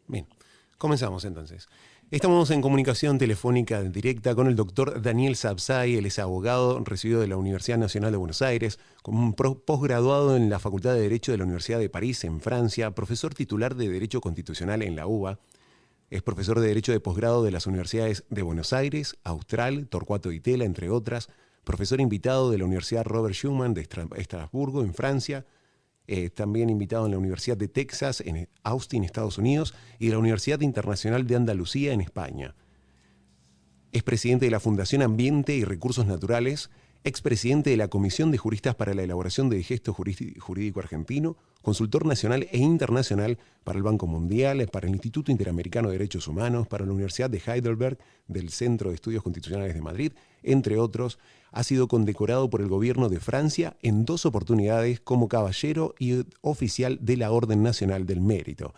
Bien, comenzamos entonces. Estamos en comunicación telefónica directa con el doctor Daniel Sabzai. Él es abogado, recibido de la Universidad Nacional de Buenos Aires, con un posgraduado en la Facultad de Derecho de la Universidad de París, en Francia, profesor titular de Derecho Constitucional en la UBA. Es profesor de Derecho de posgrado de las Universidades de Buenos Aires, Austral, Torcuato Di Tella, entre otras. Profesor invitado de la Universidad Robert Schuman de Estrasburgo, en Francia. También invitado en la Universidad de Texas, en Austin, Estados Unidos, y de la Universidad Internacional de Andalucía, en España. Es presidente de la Fundación Ambiente y Recursos Naturales, expresidente de la Comisión de Juristas para la Elaboración de Gesto Jurídico Argentino, consultor nacional e internacional para el Banco Mundial, para el Instituto Interamericano de Derechos Humanos, para la Universidad de Heidelberg, del Centro de Estudios Constitucionales de Madrid, entre otros. Ha sido condecorado por el gobierno de Francia en 2 oportunidades como caballero y oficial de la Orden Nacional del Mérito.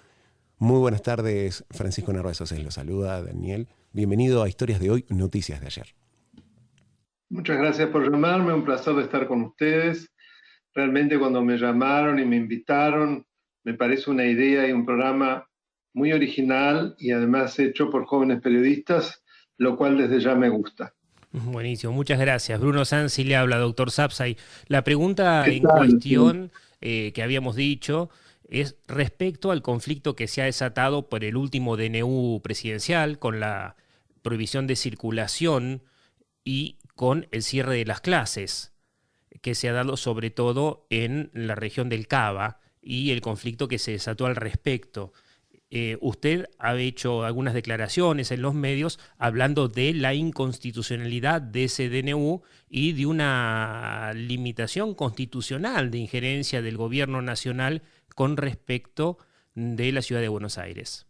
Muy buenas tardes, Francisco Narváez Océs, lo saluda Daniel. Bienvenido a Historias de Hoy, Noticias de Ayer. Muchas gracias por llamarme, un placer de estar con ustedes. Realmente cuando me llamaron y me invitaron, me parece una idea y un programa muy original y además hecho por jóvenes periodistas, lo cual desde ya me gusta. Buenísimo, muchas gracias. Bruno Sansi le habla, doctor Sabzai. La pregunta en ¿Qué tal? cuestión que habíamos dicho es respecto al conflicto que se ha desatado por el último DNU presidencial con la prohibición de circulación y con el cierre de las clases que se ha dado sobre todo en la región del Cava y el conflicto que se desató al respecto. Usted ha hecho algunas declaraciones en los medios hablando de la inconstitucionalidad de ese DNU y de una limitación constitucional de injerencia del gobierno nacional con respecto de la ciudad de Buenos Aires.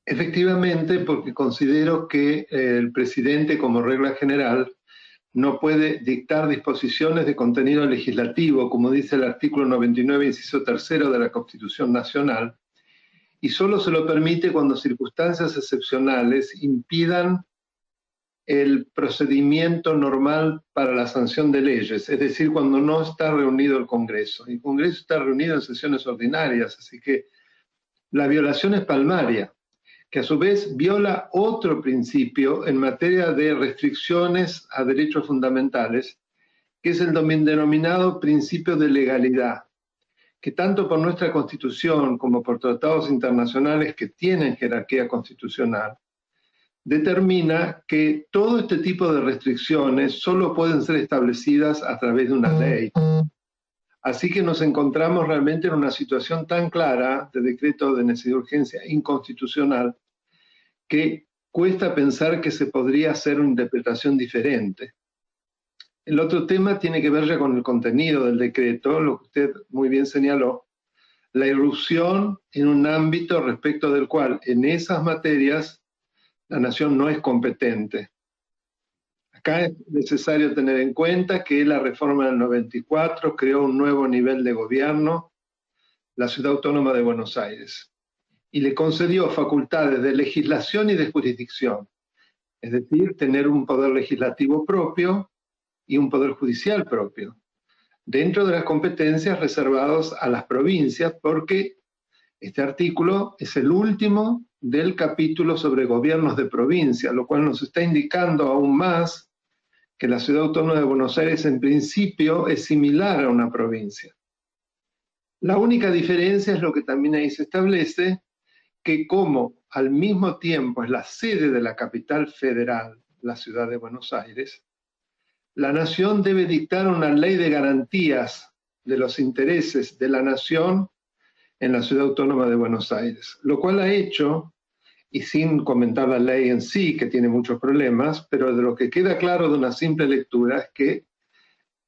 Efectivamente, porque considero que el presidente, como regla general, no puede dictar disposiciones de contenido legislativo, como dice el artículo 99, inciso 3 de la Constitución Nacional, y solo se lo permite cuando circunstancias excepcionales impidan el procedimiento normal para la sanción de leyes, es decir, cuando no está reunido el Congreso. El Congreso está reunido en sesiones ordinarias, así que la violación es palmaria, que a su vez viola otro principio en materia de restricciones a derechos fundamentales, que es el denominado principio de legalidad, que tanto por nuestra Constitución como por tratados internacionales que tienen jerarquía constitucional, determina que todo este tipo de restricciones solo pueden ser establecidas a través de una ley. Así que nos encontramos realmente en una situación tan clara de decreto de necesidad de urgencia inconstitucional que cuesta pensar que se podría hacer una interpretación diferente. El otro tema tiene que ver ya con el contenido del decreto, lo que usted muy bien señaló, la irrupción en un ámbito respecto del cual en esas materias la nación no es competente. Acá es necesario tener en cuenta que la reforma del 94 creó un nuevo nivel de gobierno, la Ciudad Autónoma de Buenos Aires, y le concedió facultades de legislación y de jurisdicción, es decir, tener un poder legislativo propio y un poder judicial propio, dentro de las competencias reservadas a las provincias, porque este artículo es el último del capítulo sobre gobiernos de provincia, lo cual nos está indicando aún más que la Ciudad Autónoma de Buenos Aires en principio es similar a una provincia. La única diferencia es lo que también ahí se establece, que como al mismo tiempo es la sede de la capital federal, la ciudad de Buenos Aires, la nación debe dictar una ley de garantías de los intereses de la nación en la Ciudad Autónoma de Buenos Aires, lo cual ha hecho, y sin comentar la ley en sí, que tiene muchos problemas, pero de lo que queda claro de una simple lectura es que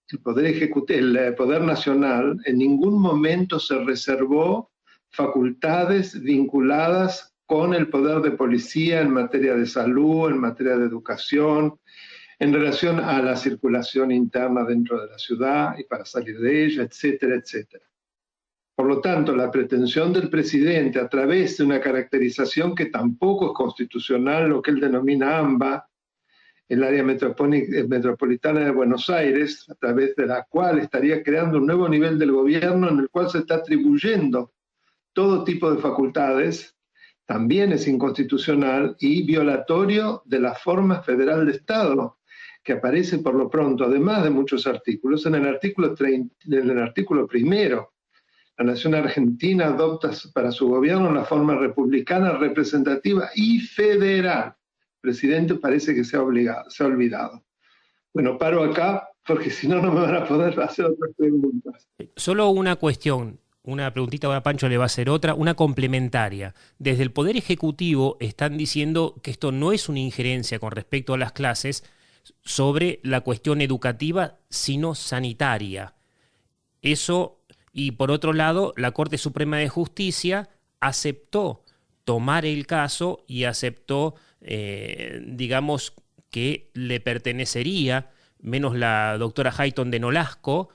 el Poder Nacional en ningún momento se reservó facultades vinculadas con el poder de policía en materia de salud, en materia de educación, en relación a la circulación interna dentro de la ciudad y para salir de ella, etcétera, etcétera. Por lo tanto, la pretensión del presidente a través de una caracterización que tampoco es constitucional, lo que él denomina AMBA, el área metropolitana de Buenos Aires, a través de la cual estaría creando un nuevo nivel del gobierno en el cual se está atribuyendo todo tipo de facultades, también es inconstitucional y violatorio de la forma federal de Estado, que aparece por lo pronto, además de muchos artículos, en el artículo primero. La nación argentina adopta para su gobierno la forma republicana, representativa y federal. El presidente parece que se ha olvidado. Bueno, paro acá porque si no, no me van a poder hacer otras preguntas. Solo una cuestión, una preguntita, ahora Pancho le va a hacer otra, una complementaria. Desde el Poder Ejecutivo están diciendo que esto no es una injerencia con respecto a las clases sobre la cuestión educativa, sino sanitaria. Eso, y por otro lado, la Corte Suprema de Justicia aceptó tomar el caso y aceptó, digamos, que le pertenecería, menos la doctora Hayton de Nolasco,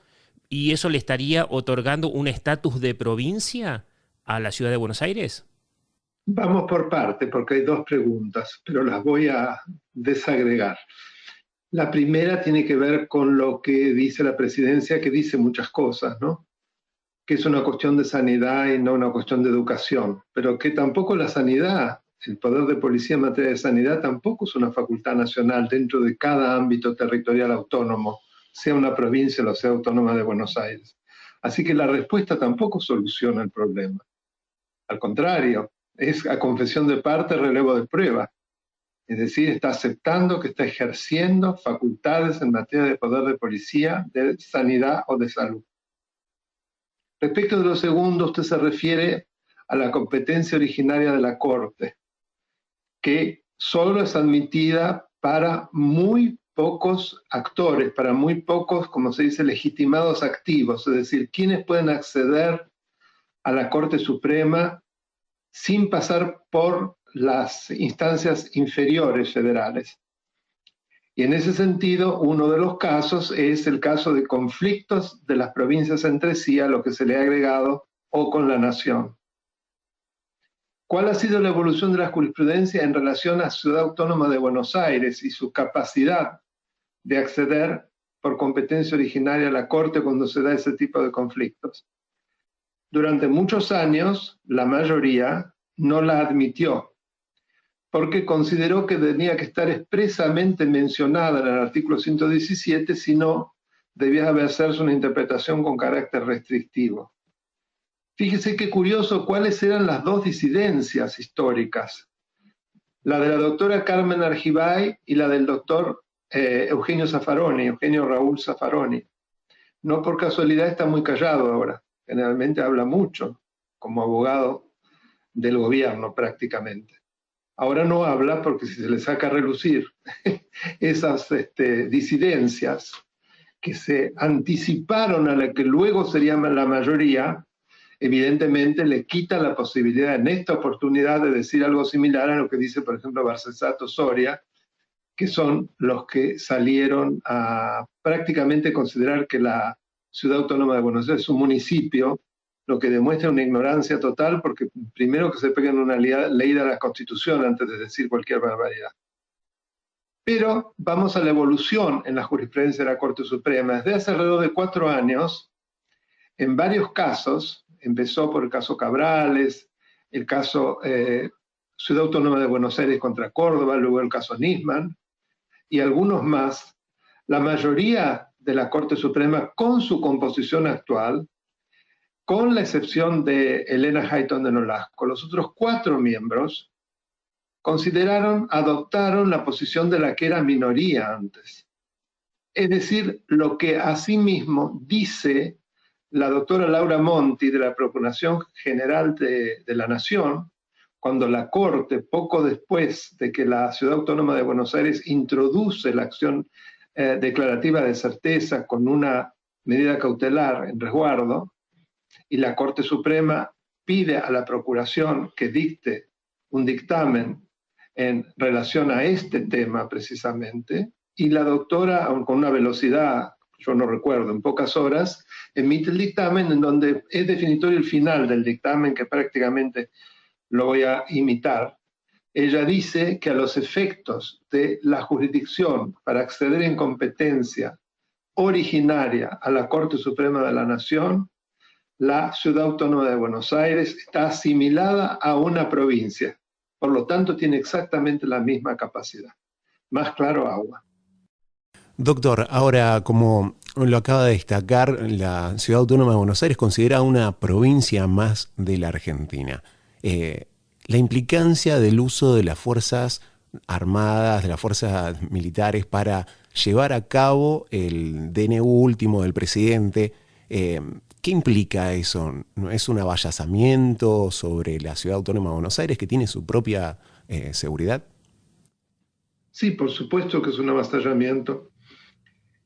y eso le estaría otorgando un estatus de provincia a la ciudad de Buenos Aires. Vamos por parte, porque hay dos preguntas, pero las voy a desagregar. La primera tiene que ver con lo que dice la presidencia, que dice muchas cosas, ¿no? Que es una cuestión de sanidad y no una cuestión de educación, pero que tampoco la sanidad, el poder de policía en materia de sanidad tampoco es una facultad nacional dentro de cada ámbito territorial autónomo, sea una provincia o sea autónoma de Buenos Aires. Así que la respuesta tampoco soluciona el problema. Al contrario, es a confesión de parte, relevo de prueba. Es decir, está aceptando que está ejerciendo facultades en materia de poder de policía, de sanidad o de salud. Respecto de lo segundo, usted se refiere a la competencia originaria de la Corte, que solo es admitida para muy pocos actores, para muy pocos, como se dice, legitimados activos, es decir, quienes pueden acceder a la Corte Suprema sin pasar por las instancias inferiores federales. Y en ese sentido, uno de los casos es el caso de conflictos de las provincias entre sí, a lo que se le ha agregado, o con la nación. ¿Cuál ha sido la evolución de la jurisprudencia en relación a Ciudad Autónoma de Buenos Aires y su capacidad de acceder por competencia originaria a la Corte cuando se da ese tipo de conflictos? Durante muchos años, la mayoría no la admitió, porque consideró que tenía que estar expresamente mencionada en el artículo 117, si no, debía hacerse una interpretación con carácter restrictivo. Fíjese qué curioso cuáles eran las dos disidencias históricas, la de la doctora Carmen Argibay y la del doctor Eugenio Raúl Zaffaroni. No por casualidad está muy callado ahora, generalmente habla mucho, como abogado del gobierno prácticamente. Ahora no habla porque si se le saca a relucir esas disidencias que se anticiparon a la que luego sería la mayoría, evidentemente le quita la posibilidad en esta oportunidad de decir algo similar a lo que dice, por ejemplo, Barcesato Soria, que son los que salieron a prácticamente considerar que la Ciudad Autónoma de Buenos Aires es un municipio, lo que demuestra una ignorancia total, porque primero que se pegan una leída a la Constitución antes de decir cualquier barbaridad. Pero vamos a la evolución en la jurisprudencia de la Corte Suprema. Desde hace alrededor de 4 años, en varios casos, empezó por el caso Cabrales, el caso Ciudad Autónoma de Buenos Aires contra Córdoba, luego el caso Nisman, y algunos más, la mayoría de la Corte Suprema, con su composición actual, con la excepción de Elena Hayton de Nolasco, los otros 4 miembros adoptaron la posición de la que era minoría antes. Es decir, lo que asimismo dice la doctora Laura Monti de la Procuración General de la Nación, cuando la Corte, poco después de que la Ciudad Autónoma de Buenos Aires introduce la acción declarativa de certeza con una medida cautelar en resguardo, y la Corte Suprema pide a la Procuración que dicte un dictamen en relación a este tema precisamente, y la doctora, aun con una velocidad, yo no recuerdo, en pocas horas, emite el dictamen en donde es definitorio el final del dictamen, que prácticamente lo voy a imitar. Ella dice que a los efectos de la jurisdicción para acceder en competencia originaria a la Corte Suprema de la Nación, la Ciudad Autónoma de Buenos Aires está asimilada a una provincia. Por lo tanto, tiene exactamente la misma capacidad. Más claro, agua. Doctor, ahora, como lo acaba de destacar, la Ciudad Autónoma de Buenos Aires considera una provincia más de la Argentina. La implicancia del uso de las fuerzas armadas, de las fuerzas militares para llevar a cabo el DNU último del presidente, ¿qué implica eso? ¿No es un avallazamiento sobre la Ciudad Autónoma de Buenos Aires que tiene su propia seguridad? Sí, por supuesto que es un avasallamiento.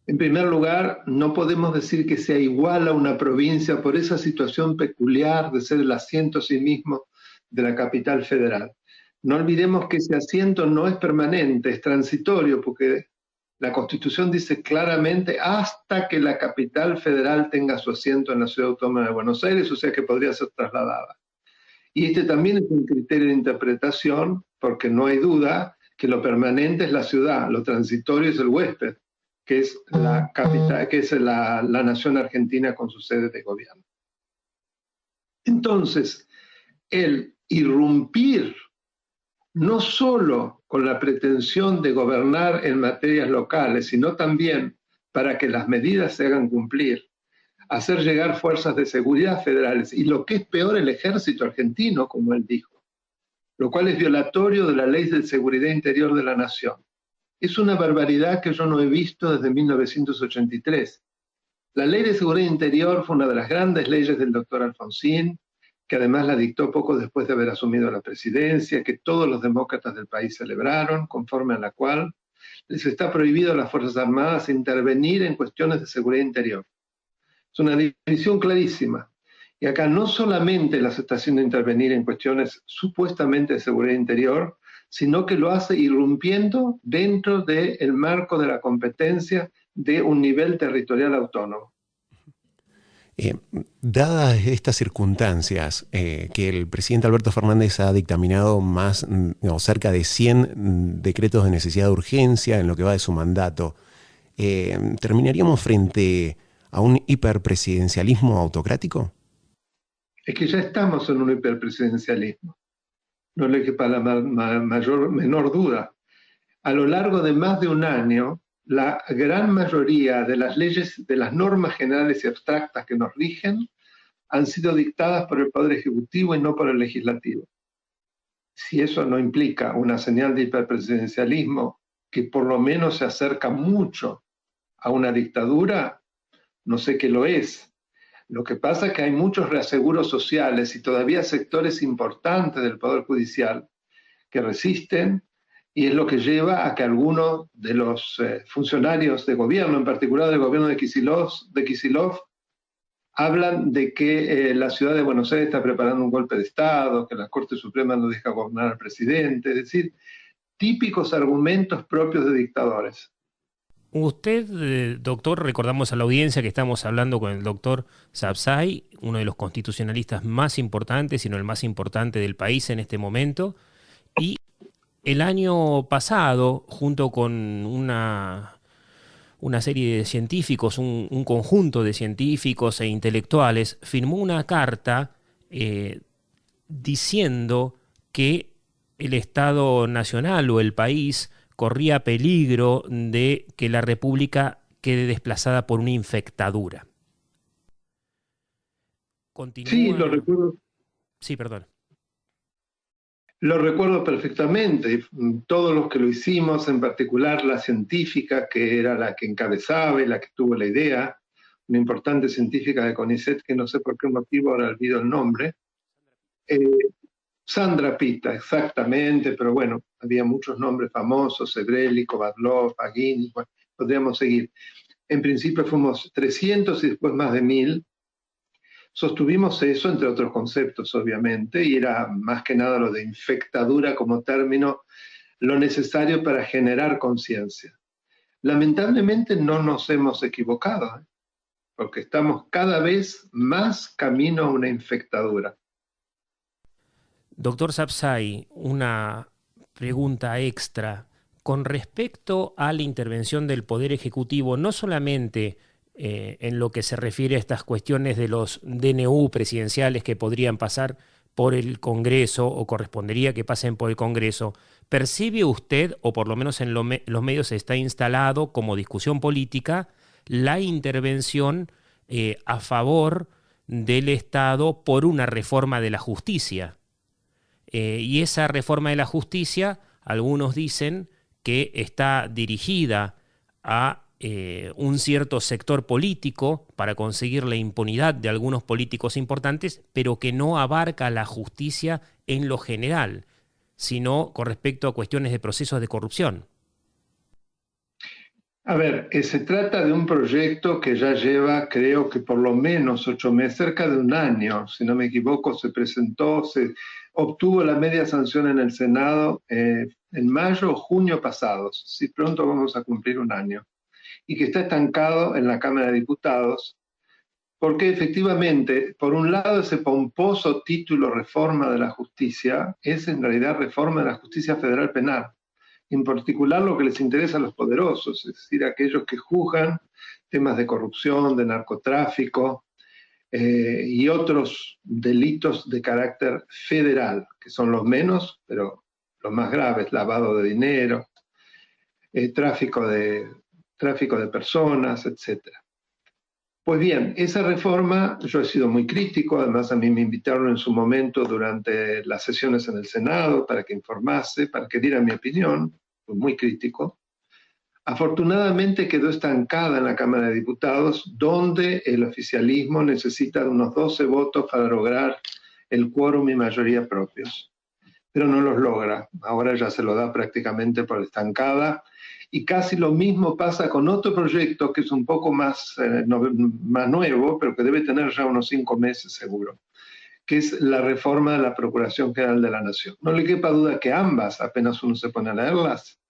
En primer lugar, no podemos decir que sea igual a una provincia por esa situación peculiar de ser el asiento a sí mismo de la capital federal. No olvidemos que ese asiento no es permanente, es transitorio, porque la Constitución dice claramente hasta que la capital federal tenga su asiento en la Ciudad Autónoma de Buenos Aires, o sea que podría ser trasladada. Y este también es un criterio de interpretación, porque no hay duda que lo permanente es la ciudad, lo transitorio es el huésped, que es la capital, que es la nación argentina con su sede de gobierno. Entonces, el irrumpir no solo con la pretensión de gobernar en materias locales, sino también para que las medidas se hagan cumplir, hacer llegar fuerzas de seguridad federales y lo que es peor, el ejército argentino, como él dijo, lo cual es violatorio de la Ley de Seguridad Interior de la Nación. Es una barbaridad que yo no he visto desde 1983. La Ley de Seguridad Interior fue una de las grandes leyes del doctor Alfonsín, que además la dictó poco después de haber asumido la presidencia, que todos los demócratas del país celebraron, conforme a la cual les está prohibido a las Fuerzas Armadas intervenir en cuestiones de seguridad interior. Es una división clarísima. Y acá no solamente las está haciendo intervenir en cuestiones supuestamente de seguridad interior, sino que lo hace irrumpiendo dentro del marco de la competencia de un nivel territorial autónomo. Dadas estas circunstancias, que el presidente Alberto Fernández ha dictaminado cerca de 100 decretos de necesidad de urgencia en lo que va de su mandato, ¿terminaríamos frente a un hiperpresidencialismo autocrático? Es que ya estamos en un hiperpresidencialismo, no le quepa la menor duda. A lo largo de más de un año, la gran mayoría de las leyes, de las normas generales y abstractas que nos rigen, han sido dictadas por el Poder Ejecutivo y no por el Legislativo. Si eso no implica una señal de hiperpresidencialismo que por lo menos se acerca mucho a una dictadura, no sé qué lo es. Lo que pasa es que hay muchos reaseguros sociales y todavía sectores importantes del Poder Judicial que resisten, y es lo que lleva a que algunos de los funcionarios de gobierno, en particular del gobierno de Kicillof, hablan de que la ciudad de Buenos Aires está preparando un golpe de Estado, que la Corte Suprema no deja gobernar al presidente, es decir, típicos argumentos propios de dictadores. Usted, doctor, recordamos a la audiencia que estamos hablando con el doctor Sabzai, uno de los constitucionalistas más importantes, si no el más importante del país en este momento, y el año pasado, junto con una serie de científicos, un conjunto de científicos e intelectuales, firmó una carta diciendo que el Estado Nacional o el país corría peligro de que la República quede desplazada por una infectadura. Continúa... Sí, lo recuerdo. Sí, perdón. Lo recuerdo perfectamente, todos los que lo hicimos, en particular la científica que era la que encabezaba y la que tuvo la idea, una importante científica de CONICET, que no sé por qué motivo ahora olvido el nombre, Sandra Pita, exactamente, pero bueno, había muchos nombres famosos, Sebrelli, Kovadlov, Aguín, bueno, podríamos seguir. En principio fuimos 300 y después más de 1000. Sostuvimos eso, entre otros conceptos, obviamente, y era más que nada lo de infectadura como término, lo necesario para generar conciencia. Lamentablemente no nos hemos equivocado, porque estamos cada vez más camino a una infectadura. Doctor Sabzai, una pregunta extra. Con respecto a la intervención del Poder Ejecutivo, no solamente en lo que se refiere a estas cuestiones de los DNU presidenciales que podrían pasar por el Congreso o correspondería que pasen por el Congreso. ¿Percibe usted, o por lo menos en los medios está instalado como discusión política, la intervención a favor del Estado por una reforma de la justicia? Y esa reforma de la justicia, algunos dicen que está dirigida a un cierto sector político para conseguir la impunidad de algunos políticos importantes, pero que no abarca la justicia en lo general, sino con respecto a cuestiones de procesos de corrupción. A ver, se trata de un proyecto que ya lleva, creo que por lo menos 8 meses, cerca de un año, si no me equivoco, se presentó, se obtuvo la media sanción en el Senado en mayo o junio pasados, si pronto vamos a cumplir un año, y que está estancado en la Cámara de Diputados, porque efectivamente, por un lado, ese pomposo título Reforma de la Justicia es en realidad Reforma de la Justicia Federal Penal. En particular lo que les interesa a los poderosos, es decir, aquellos que juzgan temas de corrupción, de narcotráfico y otros delitos de carácter federal, que son los menos, pero los más graves: lavado de dinero, tráfico de personas, etc. Pues bien, esa reforma, yo he sido muy crítico, además a mí me invitaron en su momento durante las sesiones en el Senado para que informase, para que diera mi opinión, fui muy crítico. Afortunadamente quedó estancada en la Cámara de Diputados, donde el oficialismo necesita unos 12 votos para lograr el quórum y mayoría propios, pero no los logra. Ahora ya se lo da prácticamente por estancada. Y casi lo mismo pasa con otro proyecto que es un poco más nuevo, pero que debe tener ya unos 5 meses seguro, que es la reforma de la Procuración General de la Nación. No le quepa duda que ambas, apenas uno se pone a leerlas,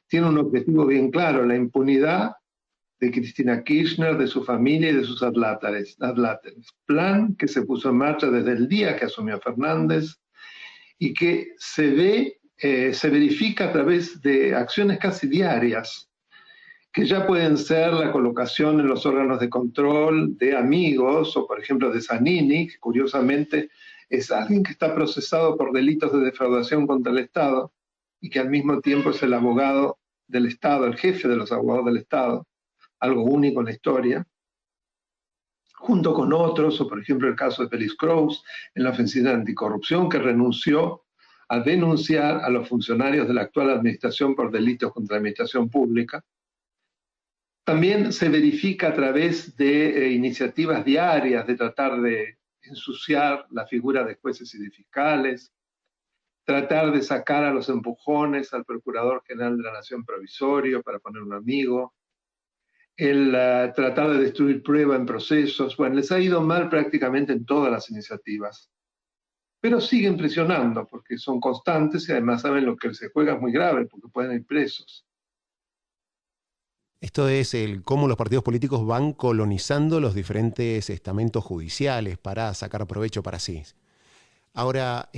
tienen un objetivo bien claro: la impunidad de Cristina Kirchner, de su familia y de sus adláteres. Plan que se puso en marcha desde el día que asumió Fernández y que se verifica a través de acciones casi diarias, que ya pueden ser la colocación en los órganos de control de amigos, o por ejemplo de Zanini, que curiosamente es alguien que está procesado por delitos de defraudación contra el Estado y que al mismo tiempo es el abogado del Estado, el jefe de los abogados del Estado, algo único en la historia, junto con otros, o por ejemplo el caso de Félix Kraus en la ofensiva anticorrupción, que renunció a denunciar a los funcionarios de la actual administración por delitos contra la administración pública. También se verifica a través de iniciativas diarias de tratar de ensuciar la figura de jueces y de fiscales, tratar de sacar a los empujones al Procurador General de la Nación provisorio, para poner un amigo, el tratar de destruir prueba en procesos. Bueno, les ha ido mal prácticamente en todas las iniciativas, pero siguen presionando porque son constantes y además saben lo que se juega es muy grave, porque pueden ir presos. Esto es cómo los partidos políticos van colonizando los diferentes estamentos judiciales para sacar provecho para sí. Ahora,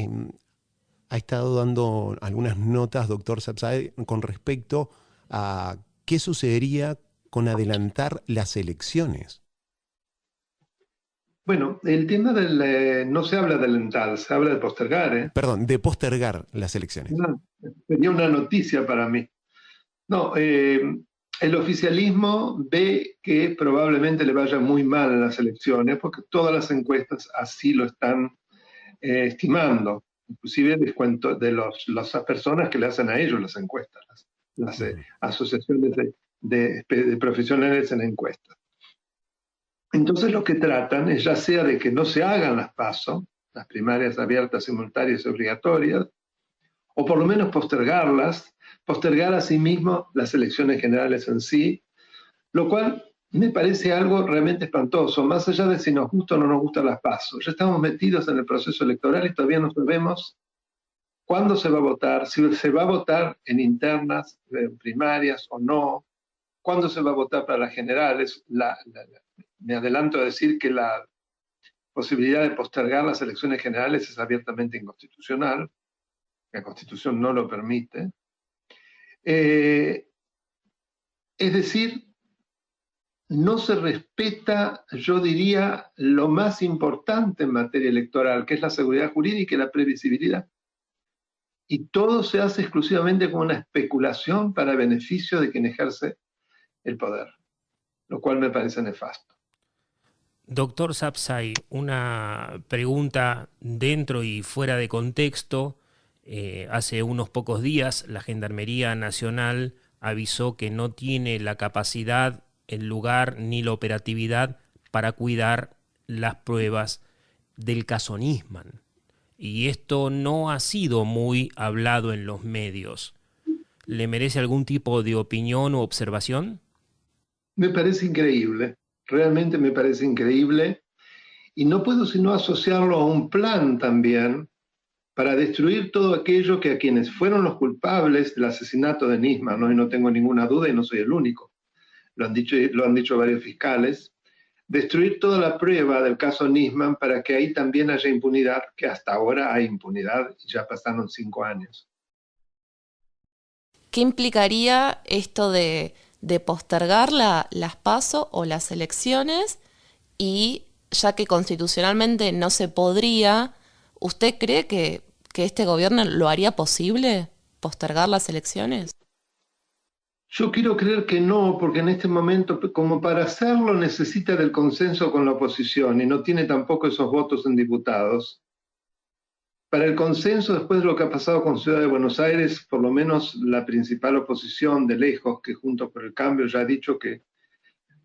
ha estado dando algunas notas, doctor Sabzai, con respecto a qué sucedería con adelantar las elecciones. Bueno, el tema no se habla de adelantar, se habla de postergar. Perdón, de postergar las elecciones. Sería una noticia para mí. No, el oficialismo ve que probablemente le vaya muy mal en las elecciones, porque todas las encuestas así lo están estimando, inclusive descuento de las personas que le hacen a ellos las encuestas, las asociaciones de profesionales en encuestas. Entonces lo que tratan es ya sea de que no se hagan las PASO, las primarias abiertas, simultáneas y obligatorias, o por lo menos postergarlas, postergar asimismo las elecciones generales en sí, lo cual me parece algo realmente espantoso, más allá de si nos gusta o no nos gustan las PASO. Ya estamos metidos en el proceso electoral y todavía no sabemos cuándo se va a votar, si se va a votar en internas, en primarias o no, cuándo se va a votar para las generales. Me adelanto a decir que la posibilidad de postergar las elecciones generales es abiertamente inconstitucional. La Constitución no lo permite. Es decir, no se respeta, yo diría, lo más importante en materia electoral, que es la seguridad jurídica y la previsibilidad. Y todo se hace exclusivamente como una especulación para beneficio de quien ejerce el poder, lo cual me parece nefasto. Doctor Sabzai, una pregunta dentro y fuera de contexto. Hace unos pocos días la Gendarmería Nacional avisó que no tiene la capacidad, el lugar ni la operatividad para cuidar las pruebas del caso Nisman. Y esto no ha sido muy hablado en los medios. ¿Le merece algún tipo de opinión u observación? Me parece increíble, realmente me parece increíble, y no puedo sino asociarlo a un plan también para destruir todo aquello que a quienes fueron los culpables del asesinato de Nisman, ¿no? Y no tengo ninguna duda y no soy el único, lo han dicho varios fiscales, destruir toda la prueba del caso Nisman para que ahí también haya impunidad, que hasta ahora hay impunidad y ya pasaron 5 años. ¿Qué implicaría esto de postergar las PASO o las elecciones? Y ya que constitucionalmente no se podría, ¿usted cree que este gobierno lo haría posible, postergar las elecciones? Yo quiero creer que no, porque en este momento, como para hacerlo, necesita del consenso con la oposición y no tiene tampoco esos votos en diputados. Para el consenso, después de lo que ha pasado con Ciudad de Buenos Aires, por lo menos la principal oposición de lejos, que Juntos por el Cambio ya ha dicho que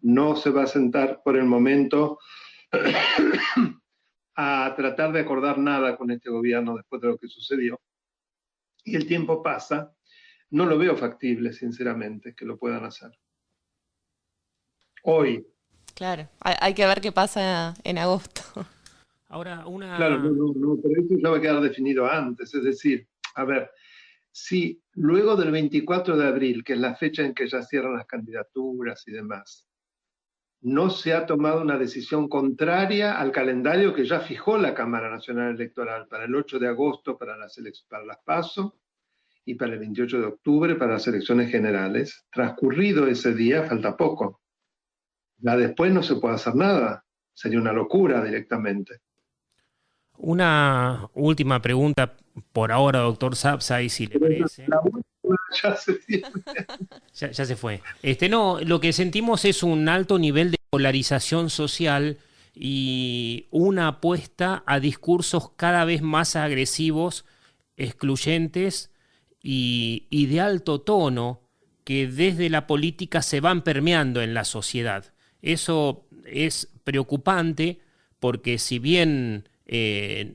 no se va a sentar por el momento a tratar de acordar nada con este gobierno después de lo que sucedió. Y el tiempo pasa. No lo veo factible, sinceramente, que lo puedan hacer. Hoy. Claro, hay que ver qué pasa en agosto. Ahora, Claro, no, pero eso ya va a quedar definido antes. Es decir, a ver, si luego del 24 de abril, que es la fecha en que ya cierran las candidaturas y demás, no se ha tomado una decisión contraria al calendario que ya fijó la Cámara Nacional Electoral para el 8 de agosto para las PASO, y para el 28 de octubre para las elecciones generales. Transcurrido ese día, falta poco. Ya después no se puede hacer nada. Sería una locura directamente. Una última pregunta por ahora, doctor Sabzai, si le parece. La última ya se fue. Ya se fue. No, lo que sentimos es un alto nivel de polarización social y una apuesta a discursos cada vez más agresivos, excluyentes y de alto tono que desde la política se van permeando en la sociedad. Eso es preocupante porque si bien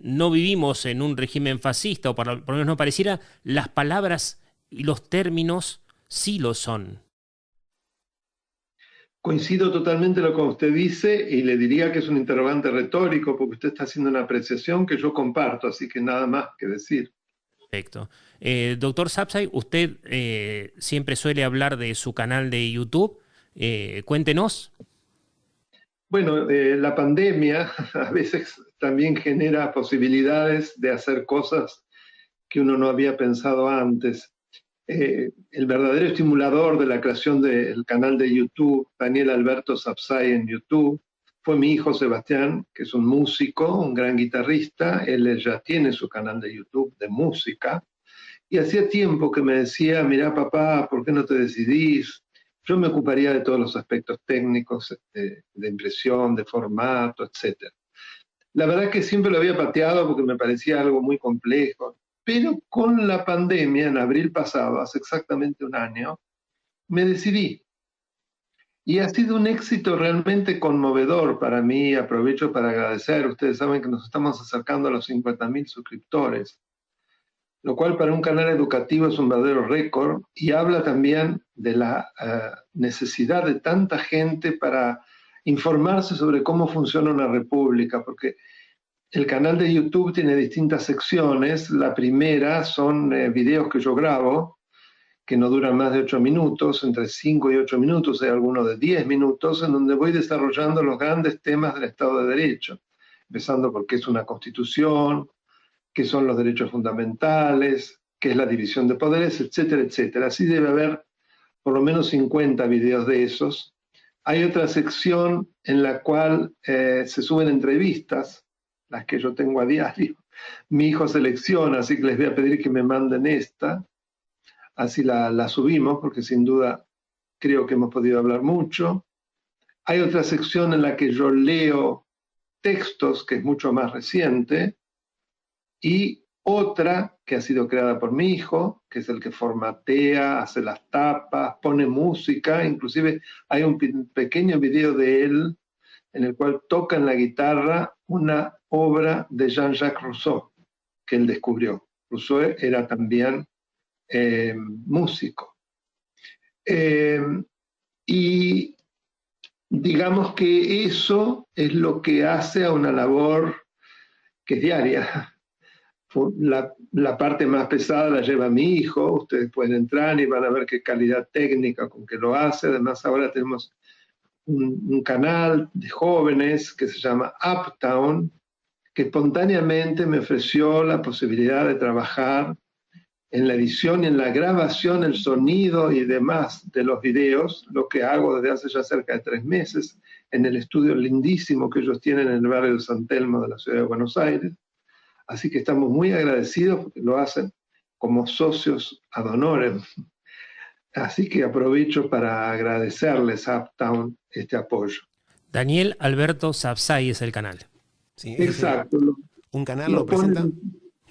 no vivimos en un régimen fascista, o por lo menos no pareciera, las palabras y los términos sí lo son. Coincido totalmente con lo que usted dice y le diría que es un interrogante retórico porque usted está haciendo una apreciación que yo comparto, así que nada más que decir. Perfecto. Doctor Sabzai, usted siempre suele hablar de su canal de YouTube. Cuéntenos. Bueno, la pandemia a veces también genera posibilidades de hacer cosas que uno no había pensado antes. El verdadero estimulador de la creación del canal de YouTube, Daniel Alberto Sabzai en YouTube, fue mi hijo Sebastián, que es un músico, un gran guitarrista. Él ya tiene su canal de YouTube de música. Y hacía tiempo que me decía, mirá papá, ¿por qué no te decidís? Yo me ocuparía de todos los aspectos técnicos, de impresión, de formato, etc. La verdad que siempre lo había pateado porque me parecía algo muy complejo. Pero con la pandemia, en abril pasado, hace exactamente un año, me decidí. Y ha sido un éxito realmente conmovedor para mí. Aprovecho para agradecer. Ustedes saben que nos estamos acercando a los 50.000 suscriptores, lo cual para un canal educativo es un verdadero récord y habla también de la necesidad de tanta gente para informarse sobre cómo funciona una república, porque el canal de YouTube tiene distintas secciones. La primera son videos que yo grabo, que no duran más de 8 minutos, entre 5 y 8 minutos, hay algunos de 10 minutos, en donde voy desarrollando los grandes temas del Estado de Derecho, empezando por qué es una constitución, qué son los derechos fundamentales, qué es la división de poderes, etcétera, etcétera. Así debe haber por lo menos 50 videos de esos, Hay otra sección en la cual se suben entrevistas, las que yo tengo a diario. Mi hijo selecciona, así que les voy a pedir que me manden esta. Así la subimos, porque sin duda creo que hemos podido hablar mucho. Hay otra sección en la que yo leo textos, que es mucho más reciente, y otra que ha sido creada por mi hijo, que es el que formatea, hace las tapas, pone música, inclusive hay un pequeño video de él en el cual toca en la guitarra una obra de Jean-Jacques Rousseau, que él descubrió. Rousseau era también músico. Y digamos que eso es lo que hace a una labor que es diaria. La parte más pesada la lleva mi hijo, ustedes pueden entrar y van a ver qué calidad técnica con que lo hace. Además ahora tenemos un canal de jóvenes que se llama Uptown, que espontáneamente me ofreció la posibilidad de trabajar en la edición y en la grabación, el sonido y demás de los videos, lo que hago desde hace ya cerca de 3 meses, en el estudio lindísimo que ellos tienen en el barrio de San Telmo de la ciudad de Buenos Aires. Así que estamos muy agradecidos porque lo hacen como socios ad honorem. Así que aprovecho para agradecerles a Uptown este apoyo. Daniel Alberto Sabzai es el canal. Sí, Exacto. Un canal lo presenta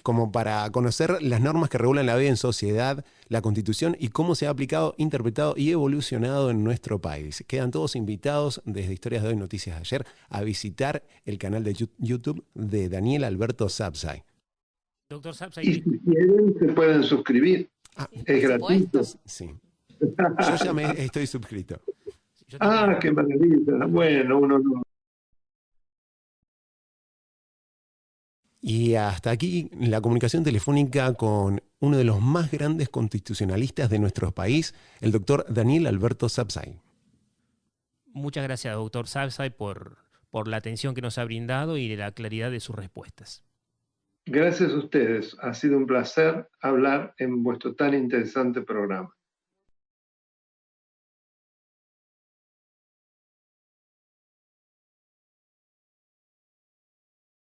como para conocer las normas que regulan la vida en sociedad, la Constitución y cómo se ha aplicado, interpretado y evolucionado en nuestro país. Quedan todos invitados desde Historias de Hoy, Noticias de Ayer a visitar el canal de YouTube de Daniel Alberto Sabzai. Doctor Sabzai. Y si quieren, se pueden suscribir. Es gratuito. Sí. Yo ya estoy suscrito. Qué maravilla. Bueno, uno no. Y hasta aquí la comunicación telefónica con uno de los más grandes constitucionalistas de nuestro país, el doctor Daniel Alberto Sabzai. Muchas gracias, doctor Sabzai, por la atención que nos ha brindado y la claridad de sus respuestas. Gracias a ustedes. Ha sido un placer hablar en vuestro tan interesante programa.